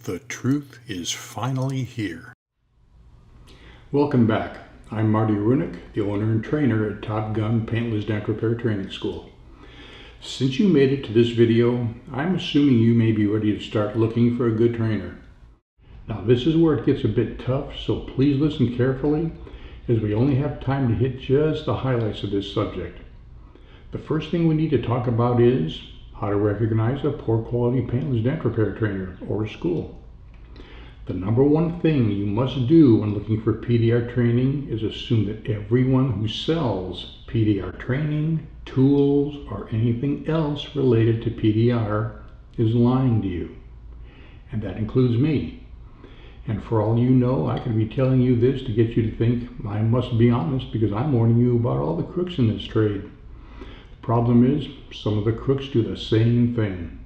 The truth is finally here. Welcome back. I'm Marty Runick, the owner and trainer at Top Gun Paintless Dent Repair Training School. Since you made it to this video, I'm assuming you may be ready to start looking for a good trainer. Now this is where it gets a bit tough, so please listen carefully, as we only have time to hit just the highlights of this subject. The first thing we need to talk about is how to recognize a poor quality paintless dent repair trainer or school. The number one thing you must do when looking for PDR training is assume that everyone who sells PDR training, tools, or anything else related to PDR is lying to you. And that includes me. And for all you know, I could be telling you this to get you to think I must be honest because I'm warning you about all the crooks in this trade. The problem is, some of the crooks do the same thing.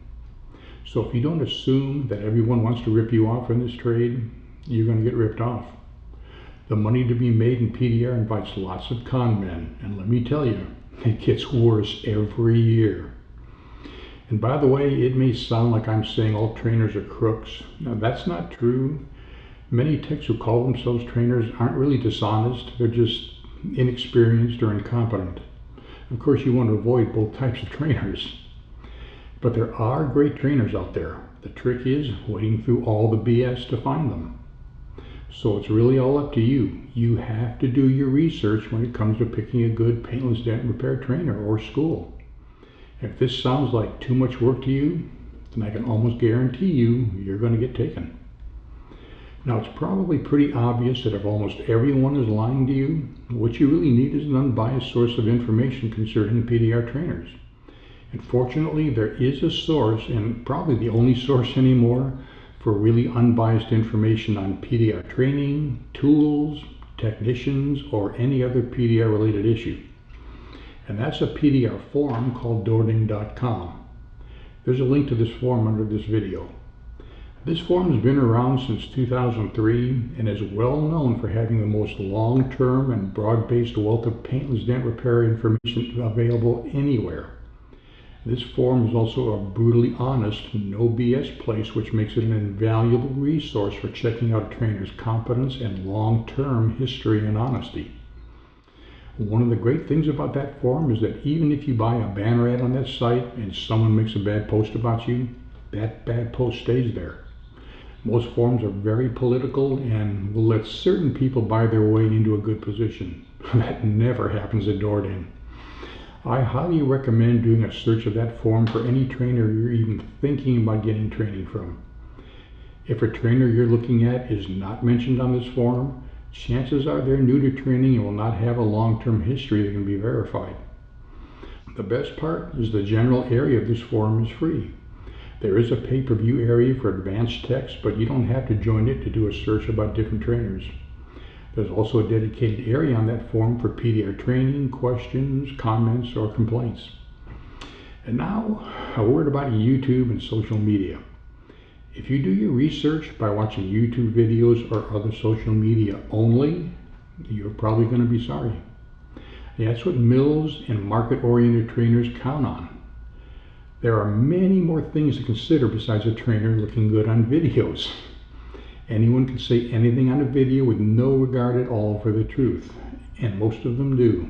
So if you don't assume that everyone wants to rip you off in this trade, you're going to get ripped off. The money to be made in PDR invites lots of con men, and let me tell you, it gets worse every year. And by the way, it may sound like I'm saying all trainers are crooks. Now that's not true. Many techs who call themselves trainers aren't really dishonest, they're just inexperienced or incompetent. Of course, you want to avoid both types of trainers. But there are great trainers out there. The trick is wading through all the BS to find them. So it's really all up to you. You have to do your research when it comes to picking a good paintless dent repair trainer or school. If this sounds like too much work to you, then I can almost guarantee you're going to get taken. Now it's probably pretty obvious that if almost everyone is lying to you, what you really need is an unbiased source of information concerning PDR trainers. And fortunately, there is a source, and probably the only source anymore, for really unbiased information on PDR training, tools, technicians, or any other PDR related issue. And that's a PDR forum called doording.com. There's a link to this forum under this video. This forum has been around since 2003 and is well known for having the most long-term and broad-based wealth of paintless dent repair information available anywhere. This forum is also a brutally honest, no BS place, which makes it an invaluable resource for checking out a trainer's competence and long-term history and honesty. One of the great things about that forum is that even if you buy a banner ad on that site and someone makes a bad post about you, that bad post stays there. Most forums are very political and will let certain people buy their way into a good position. That never happens at Doording. I highly recommend doing a search of that forum for any trainer you're even thinking about getting training from. If a trainer you're looking at is not mentioned on this forum, chances are they're new to training and will not have a long-term history that can be verified. The best part is the general area of this forum is free. There is a pay-per-view area for advanced techs, but you don't have to join it to do a search about different trainers. There's also a dedicated area on that forum for PDR training, questions, comments, or complaints. And now, a word about YouTube and social media. If you do your research by watching YouTube videos or other social media only, you're probably going to be sorry. That's what mills and market-oriented trainers count on. There are many more things to consider besides a trainer looking good on videos. Anyone can say anything on a video with no regard at all for the truth, and most of them do.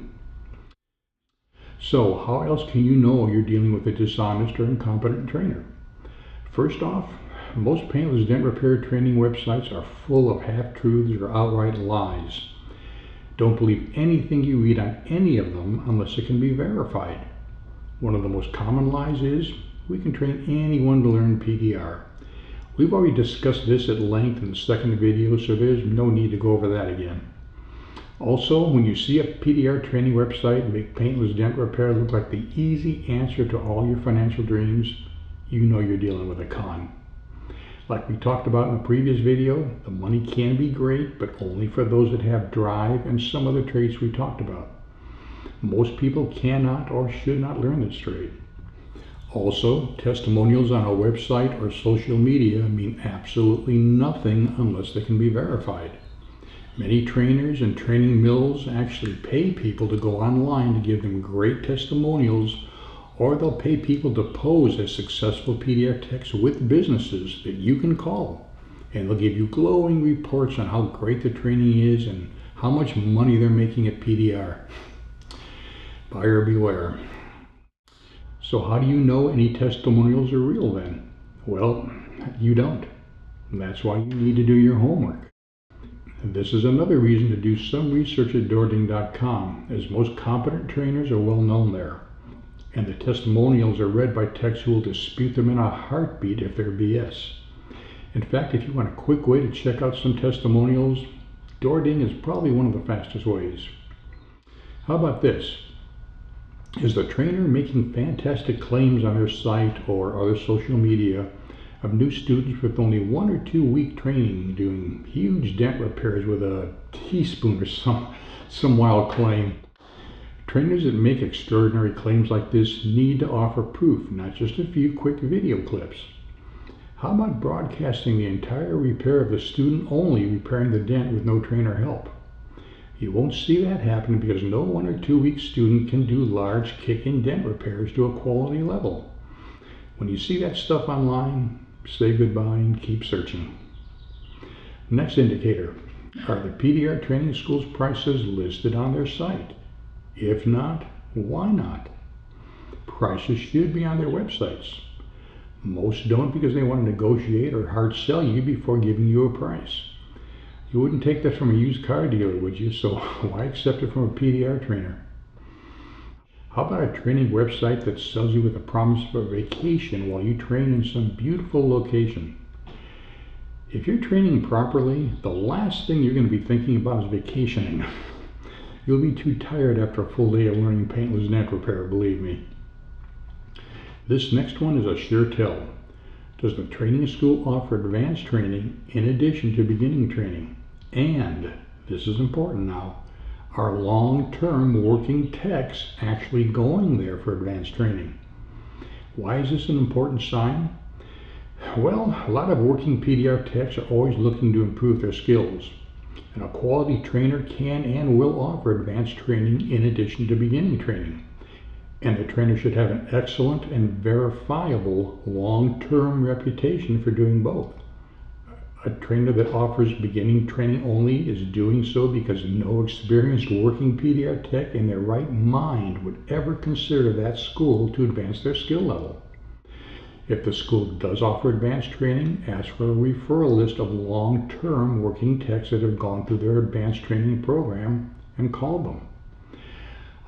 So how else can you know you're dealing with a dishonest or incompetent trainer? First off, most paintless dent repair training websites are full of half-truths or outright lies. Don't believe anything you read on any of them unless it can be verified. One of the most common lies is, we can train anyone to learn PDR. We've already discussed this at length in the second video, so there's no need to go over that again. Also, when you see a PDR training website make paintless dent repair look like the easy answer to all your financial dreams, you know you're dealing with a con. Like we talked about in the previous video, the money can be great, but only for those that have drive and some other traits we talked about. Most people cannot or should not learn this trade. Also, testimonials on a website or social media mean absolutely nothing unless they can be verified. Many trainers and training mills actually pay people to go online to give them great testimonials, or they'll pay people to pose as successful PDR techs with businesses that you can call and they'll give you glowing reports on how great the training is and how much money they're making at PDR. Buyer beware. So how do you know any testimonials are real then? Well, you don't. And that's why you need to do your homework. And this is another reason to do some research at doording.com, as most competent trainers are well known there. And the testimonials are read by techs who will dispute them in a heartbeat if they're BS. In fact, if you want a quick way to check out some testimonials, Doording is probably one of the fastest ways. How about this? Is the trainer making fantastic claims on their site or other social media of new students with only 1 or 2 week training doing huge dent repairs with a teaspoon or some wild claim? Trainers that make extraordinary claims like this need to offer proof, not just a few quick video clips. How about broadcasting the entire repair of the student only repairing the dent with no trainer help? You won't see that happen because no 1 or 2 week student can do large kick-in dent repairs to a quality level. When you see that stuff online, say goodbye and keep searching. Next indicator, are the PDR training school's prices listed on their site? If not, why not? Prices should be on their websites. Most don't because they want to negotiate or hard sell you before giving you a price. You wouldn't take that from a used car dealer, would you? So why accept it from a PDR trainer? How about a training website that sells you with a promise of a vacation while you train in some beautiful location? If you're training properly, the last thing you're going to be thinking about is vacationing. You'll be too tired after a full day of learning paintless dent repair, believe me. This next one is a sure tell. Does the training school offer advanced training in addition to beginning training? And, this is important now, are long-term working techs actually going there for advanced training? Why is this an important sign? Well, a lot of working PDR techs are always looking to improve their skills. And a quality trainer can and will offer advanced training in addition to beginning training. And the trainer should have an excellent and verifiable long-term reputation for doing both. A trainer that offers beginning training only is doing so because no experienced working PDR tech in their right mind would ever consider that school to advance their skill level. If the school does offer advanced training, ask for a referral list of long-term working techs that have gone through their advanced training program and call them.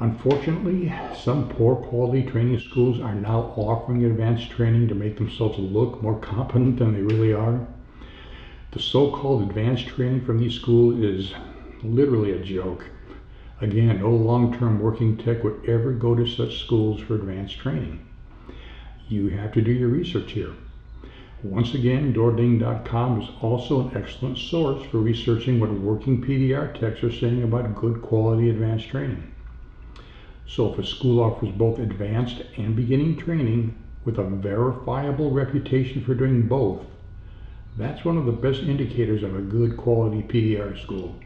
Unfortunately, some poor quality training schools are now offering advanced training to make themselves look more competent than they really are. The so-called advanced training from these schools is literally a joke. Again, no long-term working tech would ever go to such schools for advanced training. You have to do your research here. Once again, doording.com is also an excellent source for researching what working PDR techs are saying about good quality advanced training. So if a school offers both advanced and beginning training with a verifiable reputation for doing both, that's one of the best indicators of a good quality PDR school.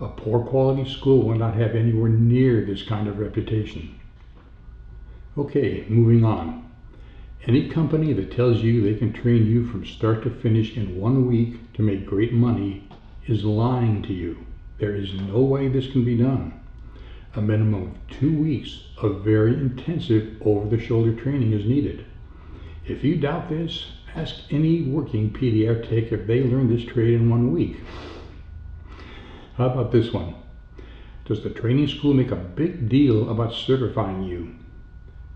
A poor quality school will not have anywhere near this kind of reputation. Okay, moving on. Any company that tells you they can train you from start to finish in 1 week to make great money is lying to you. There is no way this can be done. A minimum of 2 weeks of very intensive over-the-shoulder training is needed. If you doubt this, ask any working PDR tech if they learned this trade in 1 week. How about this one? Does the training school make a big deal about certifying you?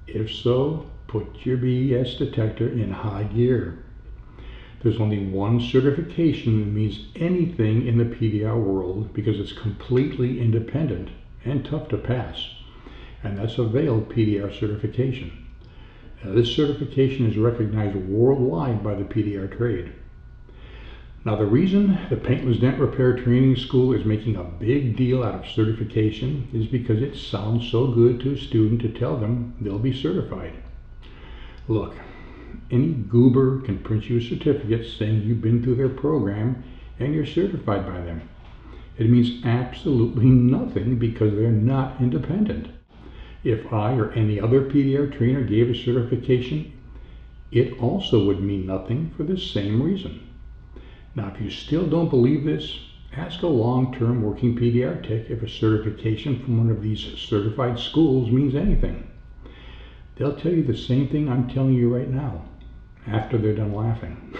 If so, put your BS detector in high gear. There's only one certification that means anything in the PDR world because it's completely independent and tough to pass, and that's a Vale PDR certification. Now, this certification is recognized worldwide by the PDR trade. Now, the reason the Paintless Dent Repair Training School is making a big deal out of certification is because it sounds so good to a student to tell them they'll be certified. Look, any goober can print you a certificate saying you've been through their program and you're certified by them. It means absolutely nothing because they're not independent. If I or any other PDR trainer gave a certification, it also would mean nothing for the same reason. Now, if you still don't believe this, ask a long-term working PDR tech if a certification from one of these certified schools means anything. They'll tell you the same thing I'm telling you right now, after they're done laughing.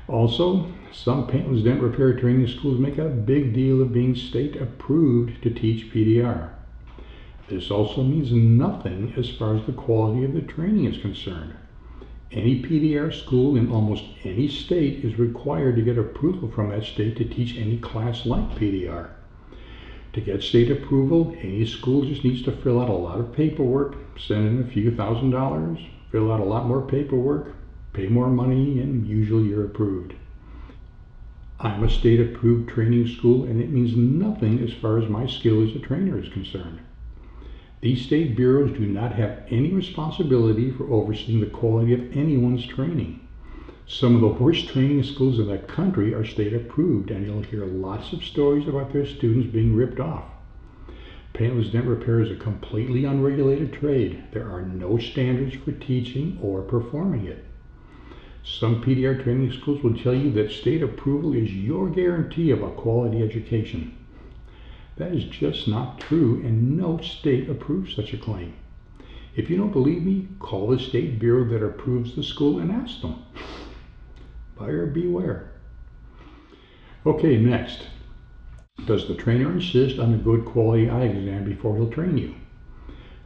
Also, some paintless dent repair training schools make a big deal of being state approved to teach PDR. This also means nothing as far as the quality of the training is concerned. Any PDR school in almost any state is required to get approval from that state to teach any class like PDR. To get state approval, any school just needs to fill out a lot of paperwork, send in a few $1,000s, fill out a lot more paperwork, pay more money, and usually you're approved. I'm a state approved training school, and it means nothing as far as my skill as a trainer is concerned. These state bureaus do not have any responsibility for overseeing the quality of anyone's training. Some of the worst training schools in the country are state approved, and you'll hear lots of stories about their students being ripped off. Paintless dent repair is a completely unregulated trade. There are no standards for teaching or performing it. Some PDR training schools will tell you that state approval is your guarantee of a quality education. That is just not true, and no state approves such a claim. If you don't believe me, call the state bureau that approves the school and ask them. Buyer beware. Okay, next. Does the trainer insist on a good quality eye exam before he'll train you?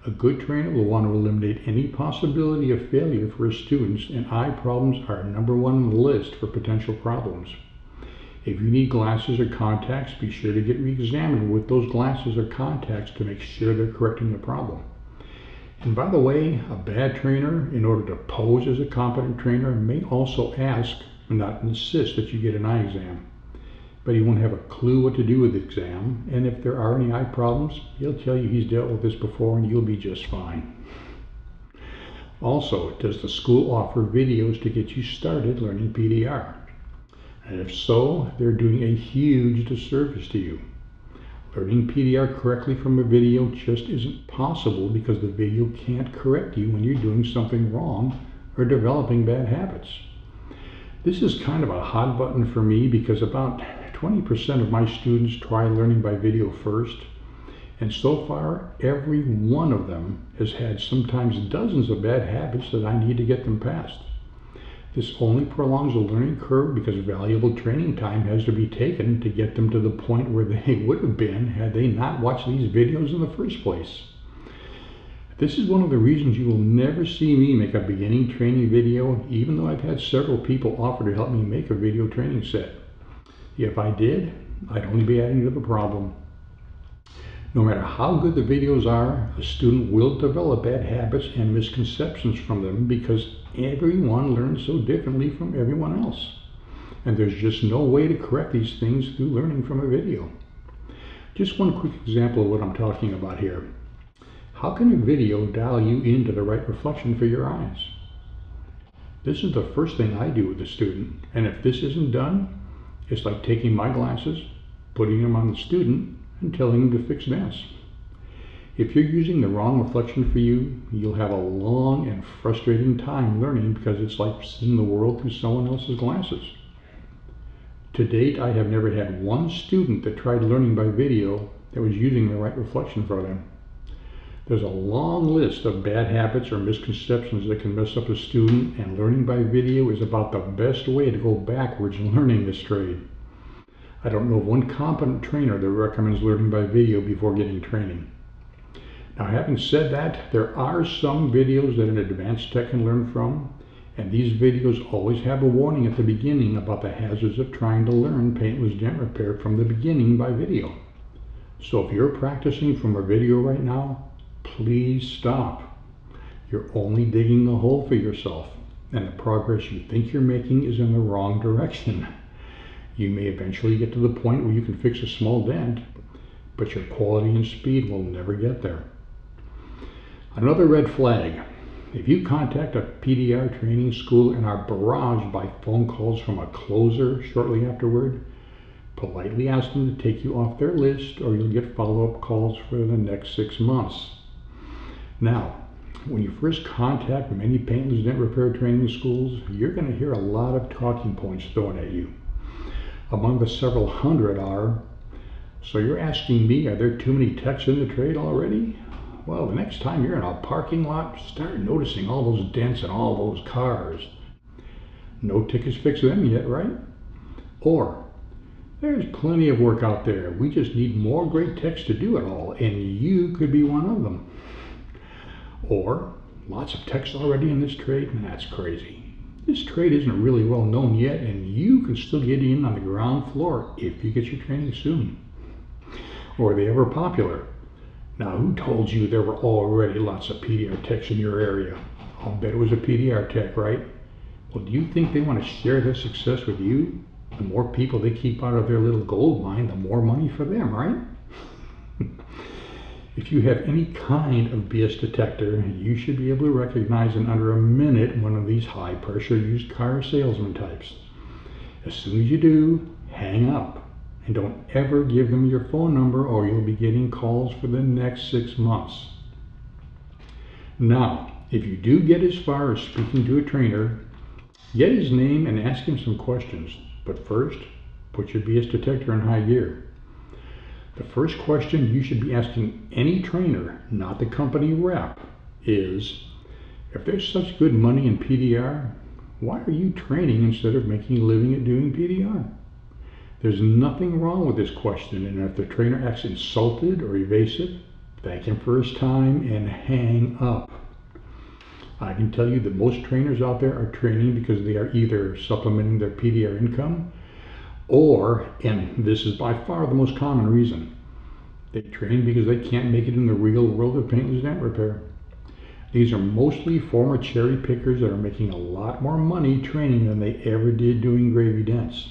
A good trainer will want to eliminate any possibility of failure for his students, and eye problems are number one on the list for potential problems. If you need glasses or contacts, be sure to get re-examined with those glasses or contacts to make sure they're correcting the problem. And by the way, a bad trainer, in order to pose as a competent trainer, may also ask, but not insist, that you get an eye exam. But he won't have a clue what to do with the exam, and if there are any eye problems, he'll tell you he's dealt with this before and you'll be just fine. Also, does the school offer videos to get you started learning PDR? And if so, they're doing a huge disservice to you. Learning PDR correctly from a video just isn't possible because the video can't correct you when you're doing something wrong or developing bad habits. This is kind of a hot button for me because about 20% of my students try learning by video first, and so far every one of them has had sometimes dozens of bad habits that I need to get them past. This only prolongs the learning curve because valuable training time has to be taken to get them to the point where they would have been had they not watched these videos in the first place. This is one of the reasons you will never see me make a beginning training video, even though I've had several people offer to help me make a video training set. If I did, I'd only be adding to the problem. No matter how good the videos are, a student will develop bad habits and misconceptions from them because everyone learns so differently from everyone else. And there's just no way to correct these things through learning from a video. Just one quick example of what I'm talking about here. How can a video dial you into the right reflection for your eyes? This is the first thing I do with a student, and if this isn't done, it's like taking my glasses, putting them on the student, and telling them to fix dents. If you're using the wrong reflection for you, you'll have a long and frustrating time learning because it's like seeing the world through someone else's glasses. To date, I have never had one student that tried learning by video that was using the right reflection for them. There's a long list of bad habits or misconceptions that can mess up a student, and learning by video is about the best way to go backwards in learning this trade. I don't know of one competent trainer that recommends learning by video before getting training. Now, having said that, there are some videos that an advanced tech can learn from, and these videos always have a warning at the beginning about the hazards of trying to learn paintless dent repair from the beginning by video. So if you're practicing from a video right now, please stop. You're only digging a hole for yourself, and the progress you think you're making is in the wrong direction. You may eventually get to the point where you can fix a small dent, but your quality and speed will never get there. Another red flag. If you contact a PDR training school and are barraged by phone calls from a closer shortly afterward, politely ask them to take you off their list or you'll get follow-up calls for the next 6 months. Now, When you first contact many paintless dent repair training schools, you're going to hear a lot of talking points thrown at you. Among the several hundred are, so you're asking me, are there too many techs in the trade already? Well, the next time you're in a parking lot, start noticing all those dents in all those cars. No tech has fixed them yet, right? Or, there's plenty of work out there. We just need more great techs to do it all, and you could be one of them. Or, lots of techs already in this trade, and that's crazy. This trade isn't really well known yet, and you can still get in on the ground floor if you get your training soon. Or are they ever popular? Now, who told you there were already lots of PDR techs in your area? I'll bet it was a PDR tech, right? Well, do you think they want to share their success with you? The more people they keep out of their little gold mine, the more money for them, right? If you have any kind of BS detector, you should be able to recognize in under a minute one of these high-pressure used car salesman types. As soon as you do, hang up and don't ever give them your phone number or you'll be getting calls for the next 6 months. Now, if you do get as far as speaking to a trainer, get his name and ask him some questions. But first, put your BS detector in high gear. The first question you should be asking any trainer, not the company rep, is, if there's such good money in PDR, why are you training instead of making a living at doing PDR? There's nothing wrong with this question, and if the trainer acts insulted or evasive, thank him for his time and hang up. I can tell you that most trainers out there are training because they are either supplementing their PDR income or, and this is by far the most common reason, they train because they can't make it in the real world of paintless dent repair. These are mostly former cherry pickers that are making a lot more money training than they ever did doing gravy dents.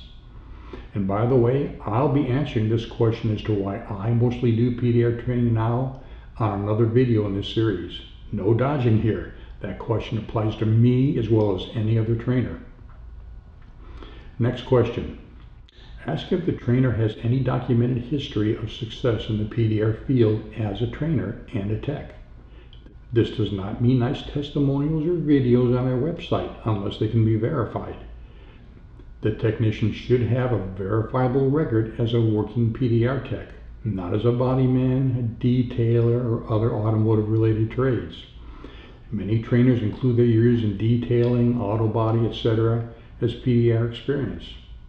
And by the way, I'll be answering this question as to why I mostly do PDR training now on another video in this series. No dodging here. That question applies to me as well as any other trainer. Next question. Ask if the trainer has any documented history of success in the PDR field as a trainer and a tech. This does not mean nice testimonials or videos on their website unless they can be verified. The technician should have a verifiable record as a working PDR tech, not as a body man, a detailer, or other automotive related trades. Many trainers include their years in detailing, auto body, etc. as PDR experience.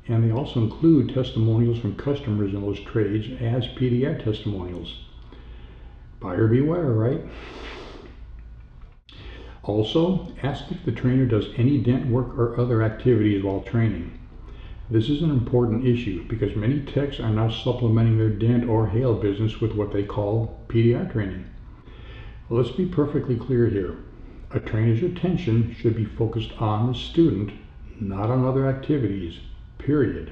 And they also include testimonials from customers in those trades as PDR testimonials. Buyer beware, right? Also, ask if the trainer does any dent work or other activities while training. This is an important issue because many techs are now supplementing their dent or hail business with what they call PDR training. Let's be perfectly clear here. A trainer's attention should be focused on the student, not on other activities. Period.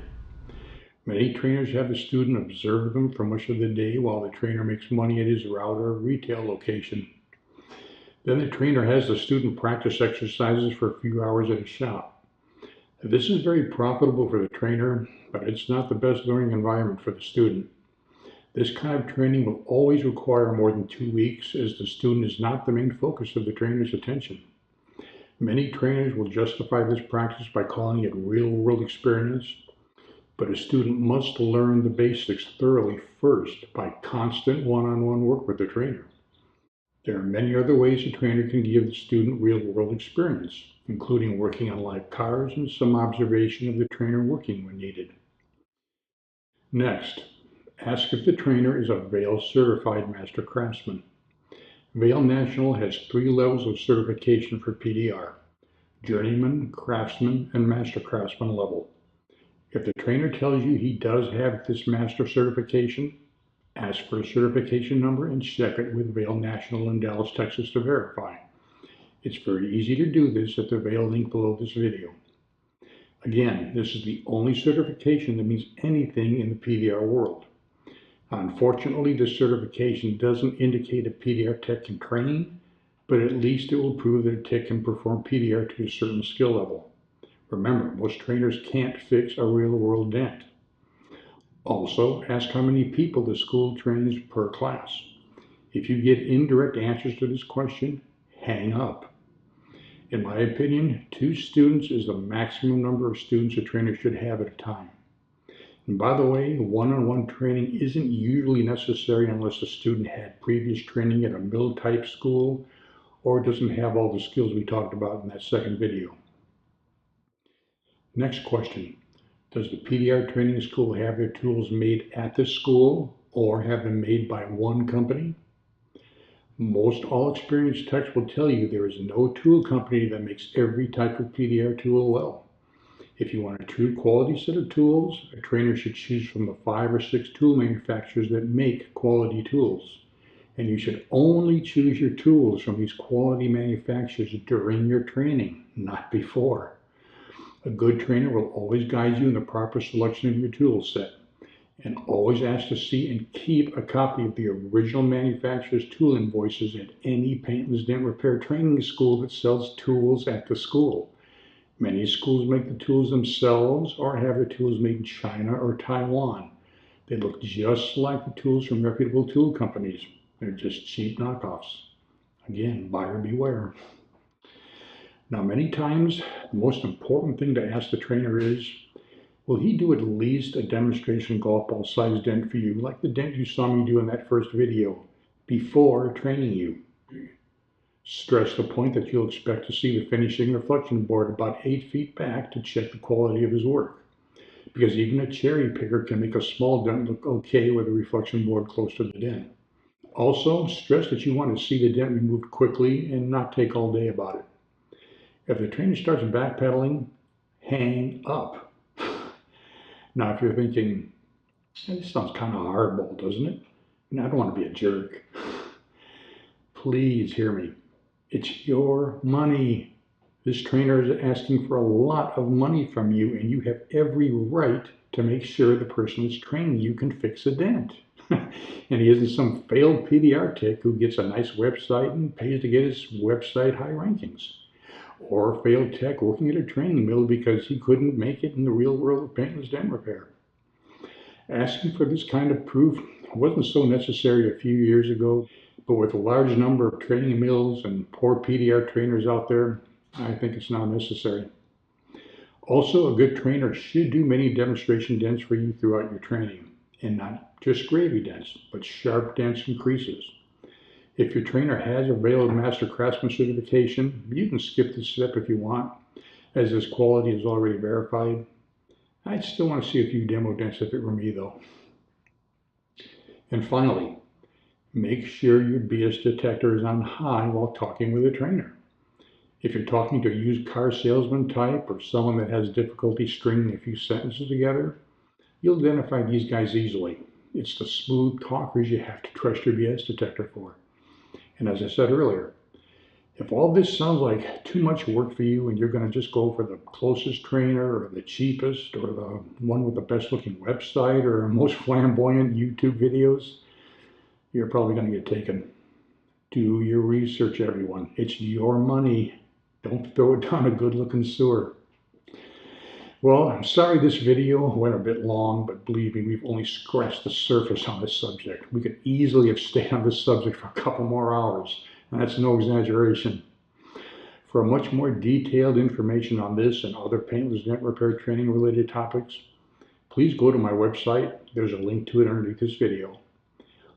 Many trainers have the student observe them for much of the day while the trainer makes money at his route or retail location. Then the trainer has the student practice exercises for a few hours at his shop. This is very profitable for the trainer, but it's not the best learning environment for the student. This kind of training will always require more than 2 weeks as the student is not the main focus of the trainer's attention. Many trainers will justify this practice by calling it real-world experience, but a student must learn the basics thoroughly first by constant one-on-one work with the trainer. There are many other ways a trainer can give the student real-world experience, including working on live cars and some observation of the trainer working when needed. Next, ask if the trainer is a Vale Certified Master Craftsman. Vale National has 3 levels of certification for PDR: Journeyman, Craftsman, and Master Craftsman level. If the trainer tells you he does have this Master certification, ask for a certification number and check it with Vale National in Dallas, Texas to verify. It's very easy to do this at the Vale link below this video. Again, this is the only certification that means anything in the PDR world. Unfortunately, this certification doesn't indicate a PDR tech can train, but at least it will prove that a tech can perform PDR to a certain skill level. Remember, most trainers can't fix a real-world dent. Also, ask how many people the school trains per class. If you get indirect answers to this question, hang up. In my opinion, 2 students is the maximum number of students a trainer should have at a time. And by the way, one-on-one training isn't usually necessary unless the student had previous training at a mill-type school or doesn't have all the skills we talked about in that second video. Next question. Does the PDR training school have their tools made at the school or have them made by one company? Most all experienced techs will tell you there is no tool company that makes every type of PDR tool well. If you want a true quality set of tools, a trainer should choose from the 5 or 6 tool manufacturers that make quality tools. And you should only choose your tools from these quality manufacturers during your training, not before. A good trainer will always guide you in the proper selection of your tool set, and always ask to see and keep a copy of the original manufacturer's tool invoices at any Paintless Dent Repair training school that sells tools at the school. Many schools make the tools themselves or have the tools made in China or Taiwan. They look just like the tools from reputable tool companies. They're just cheap knockoffs. Again, buyer beware. Now, many times, the most important thing to ask the trainer is, will he do at least a demonstration golf ball size dent for you, like the dent you saw me do in that first video, before training you? Stress the point that you'll expect to see the finishing reflection board about 8 feet back to check the quality of his work, because even a cherry picker can make a small dent look okay with a reflection board close to the dent. Also, stress that you want to see the dent removed quickly and not take all day about it. If the trainer starts backpedaling, hang up. Now, if you're thinking, this sounds kind of hardball, doesn't it? I don't want to be a jerk. Please hear me. It's your money. This trainer is asking for a lot of money from you, and you have every right to make sure the person that's training you can fix a dent. And he isn't some failed PDR tech who gets a nice website and pays to get his website high rankings. Or a failed tech working at a training mill because he couldn't make it in the real world of paintless dent repair. Asking for this kind of proof wasn't so necessary a few years ago, but with a large number of training mills and poor PDR trainers out there, I think it's now necessary. Also, a good trainer should do many demonstration dents for you throughout your training, and not just gravy dents, but sharp dents and creases. If your trainer has a Vale Master Craftsmen certification, you can skip this step if you want, as this quality is already verified. I'd still want to see a few demo dents if it were me though. And finally, make sure your BS detector is on high while talking with a trainer. If you're talking to a used car salesman type or someone that has difficulty stringing a few sentences together, you'll identify these guys easily. It's the smooth talkers you have to trust your BS detector for. And as I said earlier, if all this sounds like too much work for you and you're going to just go for the closest trainer or the cheapest or the one with the best looking website or most flamboyant YouTube videos, you're probably going to get taken. Do your research, everyone. It's your money. Don't throw it down a good looking sewer. Well, I'm sorry this video went a bit long, but believe me, we've only scratched the surface on this subject. We could easily have stayed on this subject for a couple more hours, and that's no exaggeration. For much more detailed information on this and other paintless dent repair training related topics, please go to my website. There's a link to it underneath this video.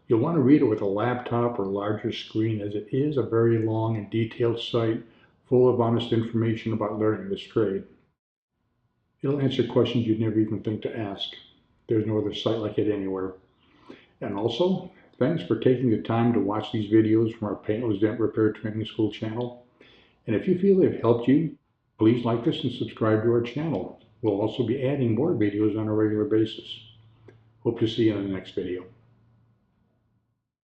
You'll want to read it with a laptop or larger screen, as it is a very long and detailed site full of honest information about learning this trade. It'll answer questions you'd never even think to ask. There's no other site like it anywhere. And also, thanks for taking the time to watch these videos from our Paintless Dent Repair Training School channel. And if you feel they've helped you, please like this and subscribe to our channel. We'll also be adding more videos on a regular basis. Hope to see you in the next video.